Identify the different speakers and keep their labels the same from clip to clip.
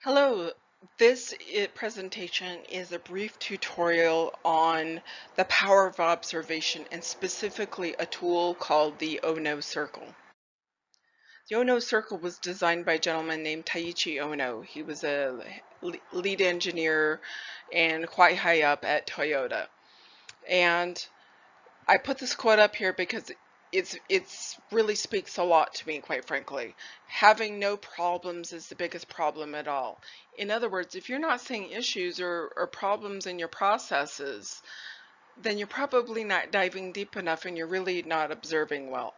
Speaker 1: Hello, this presentation is a brief tutorial on the power of observation and specifically a tool called the Ono Circle. The Ono Circle was designed by a gentleman named Taiichi Ono. He was a lead engineer and quite high up at Toyota. And I put this quote up here because it's really speaks a lot to me, quite frankly. Having no problems is the biggest problem at all. In other words, if you're not seeing issues or problems in your processes, then you're probably not diving deep enough and you're really not observing well.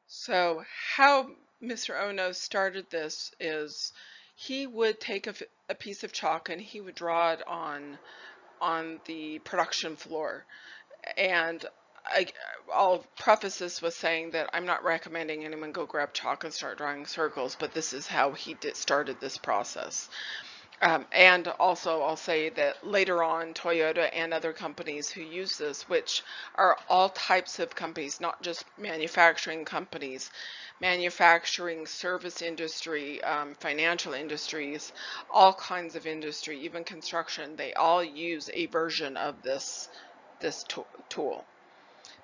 Speaker 1: So how Mr. Ono started this is he would take a piece of chalk and he would draw it on the production floor. And I'll preface this with saying that I'm not recommending anyone go grab chalk and start drawing circles, but this is how he started this process. And also I'll say that later on Toyota and other companies who use this, which are all types of companies, not just manufacturing companies, manufacturing, service industry, financial industries, all kinds of industry, even construction, they all use a version of this tool.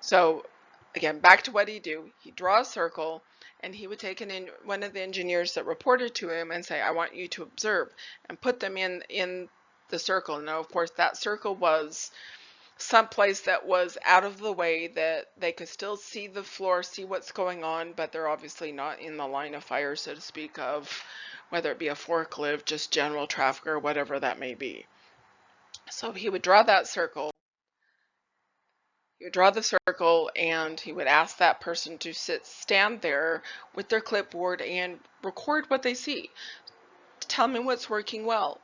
Speaker 1: So again, back to what he'd do. He'd draw a circle and he would take one of the engineers that reported to him and say, I want you to observe, and put them in the circle. Now, of course, that circle was someplace that was out of the way, that they could still see the floor, see what's going on, but they're obviously not in the line of fire, so to speak, of whether it be a forklift, just general traffic, or whatever that may be. So he would draw that circle. He would draw the circle and he would ask that person to stand there with their clipboard and record what they see. Tell me what's working well.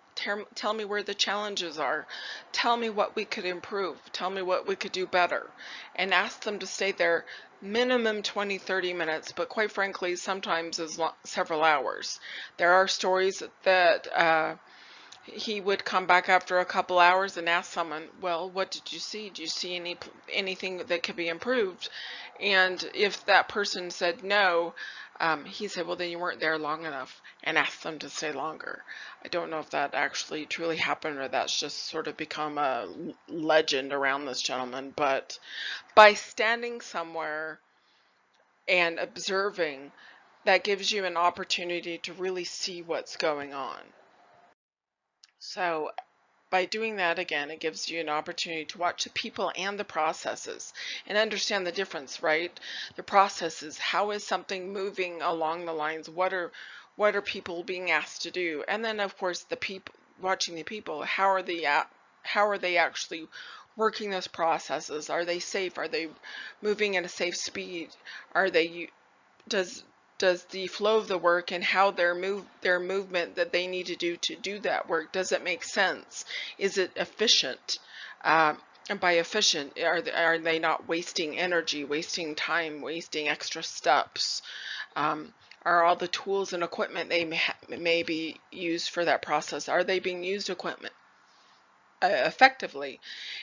Speaker 1: Tell me where the challenges are. Tell me what we could improve. Tell me what we could do better. And ask them to stay there minimum 20-30 minutes, but quite frankly, sometimes several hours. There are stories that he would come back after a couple hours and ask someone, well, what did you see? Did you see anything that could be improved? And if that person said no, he said, well, then you weren't there long enough, and asked them to stay longer. I don't know if that actually truly happened or that's just sort of become a legend around this gentleman, but by standing somewhere and observing, that gives you an opportunity to really see what's going on. So by doing that, again, it gives you an opportunity to watch the people and the processes and understand the difference, right? The processes, how is something moving along the lines? What are people being asked to do? And then of course the people, watching the people, how are they actually working those processes? Are they safe? Are they moving at a safe speed? Are they does the flow of the work and how their movement that they need to do that work, does it make sense? Is it efficient? And by efficient, are they not wasting energy, wasting time, wasting extra steps? Are all the tools and equipment they may be used for that process, are they being used effectively?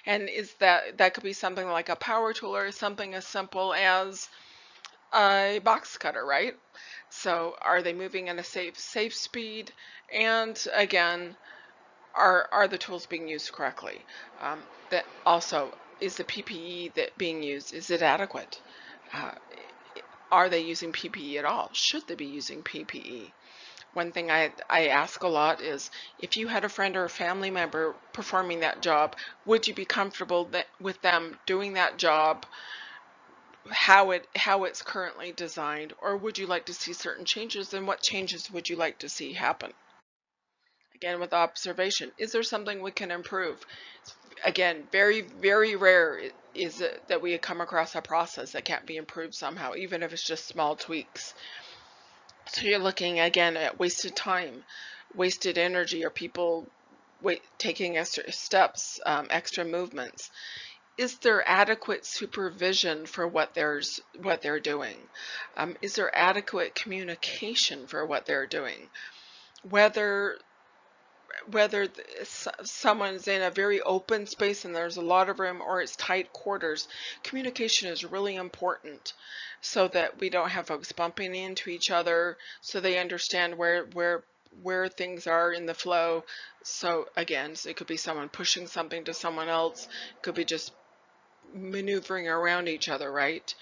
Speaker 1: And is that could be something like a power tool or something as simple as a box cutter, right? So are they moving at a safe speed? And again, are the tools being used correctly? That also, is the PPE that being used, is it adequate? Are they using PPE at all? Should they be using PPE? One thing I ask a lot is, if you had a friend or a family member performing that job, would you be comfortable with them doing that job how it's currently designed, or would you like to see certain changes, and what changes would you like to see happen? Again, with observation, is there something we can improve? Again, very rare is it that we come across a process that can't be improved somehow, even if it's just small tweaks. So you're looking again at wasted time, wasted energy, or people taking extra steps, extra movements. Is there adequate supervision for what they're doing? Is there adequate communication for what they're doing? Whether someone's in a very open space and there's a lot of room, or it's tight quarters, communication is really important so that we don't have folks bumping into each other, so they understand where where things are in the flow. So again, so it could be someone pushing something to someone else, it could be just maneuvering around each other, right?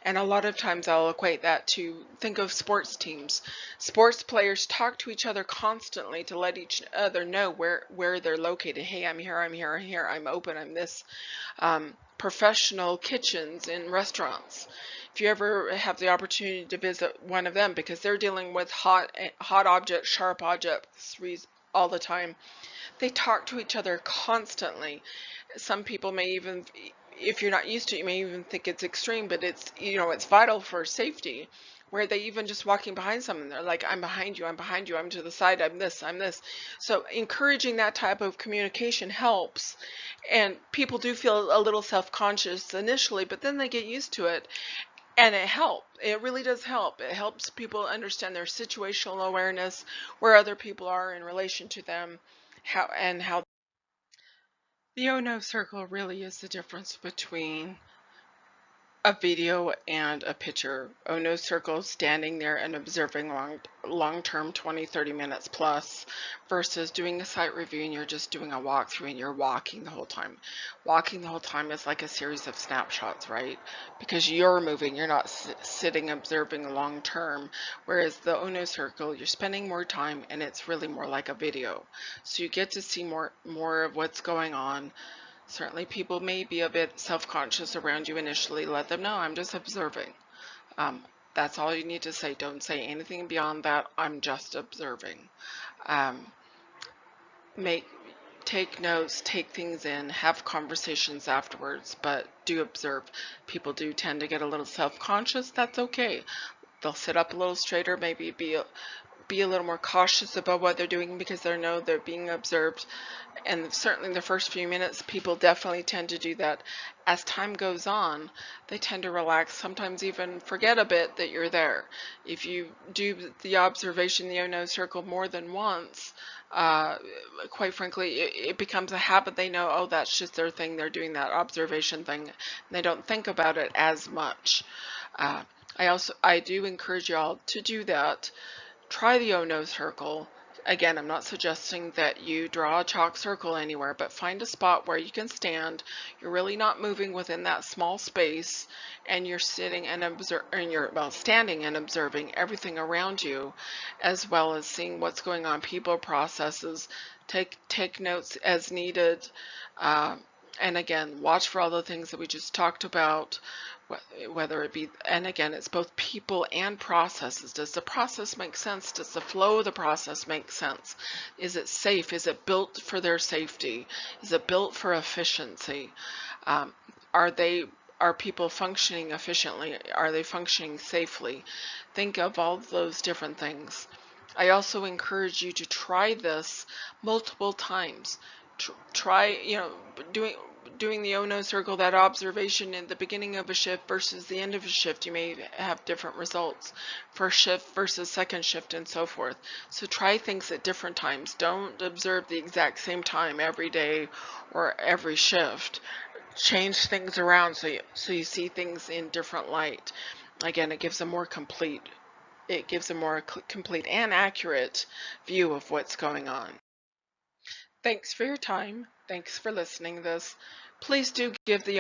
Speaker 1: And a lot of times I'll equate that to, think of sports teams. Sports players talk to each other constantly to let each other know where they're located. Hey, I'm here, I'm here, I'm here, I'm open, I'm this. Professional kitchens in restaurants. If you ever have the opportunity to visit one of them, because they're dealing with hot objects, sharp objects all the time, they talk to each other constantly. Some people may even, if you're not used to it, you may even think it's extreme, but it's, it's vital for safety, where they even just walking behind someone, they're like, I'm behind you, I'm behind you, I'm to the side, I'm this, I'm this. So encouraging that type of communication helps. And people do feel a little self-conscious initially, but then they get used to it. And it helps. It really does help. It helps people understand their situational awareness, where other people are in relation to them, how the Ono Circle really is the difference between a video and a picture. Ono Circle, standing there and observing long-term 20-30 minutes plus, versus doing a site review and you're just doing a walkthrough and you're walking the whole time. Walking the whole time is like a series of snapshots, right? Because you're moving, you're not sitting observing long-term. Whereas the Ono Circle, you're spending more time and it's really more like a video. So you get to see more of what's going on. Certainly people may be a bit self-conscious around you initially. Let them know, I'm just observing. That's all you need to say. Don't say anything beyond that. I'm just observing. Um, take notes, take things in, have conversations afterwards, but do observe. People do tend to get a little self-conscious. That's okay. They'll sit up a little straighter, maybe be a little more cautious about what they're doing because they know they're being observed. And certainly in the first few minutes, people definitely tend to do that. As time goes on, they tend to relax, sometimes even forget a bit that you're there. If you do the observation, the Ono Circle, more than once, quite frankly, it becomes a habit. They know, oh, that's just their thing. They're doing that observation thing. And they don't think about it as much. I do encourage y'all to do that. Try the Ono Circle. Again, I'm not suggesting that you draw a chalk circle anywhere, but find a spot where you can stand. You're really not moving within that small space, and you're sitting and standing and observing everything around you, as well as seeing what's going on, people, processes. Take notes as needed. And again, watch for all the things that we just talked about, whether it be, and again, it's both people and processes. Does the process make sense? Does the flow of the process make sense? Is it safe? Is it built for their safety? Is it built for efficiency? Are people functioning efficiently? Are they functioning safely? Think of all those different things. I also encourage you to try this multiple times. Try, doing the Ono Circle, that observation in the beginning of a shift versus the end of a shift. You may have different results. First shift versus second shift, and so forth. So try things at different times. Don't observe the exact same time every day or every shift. Change things around so you see things in different light. Again, it gives a more complete and accurate view of what's going on. Thanks for your time. Thanks for listening to this. Please do give the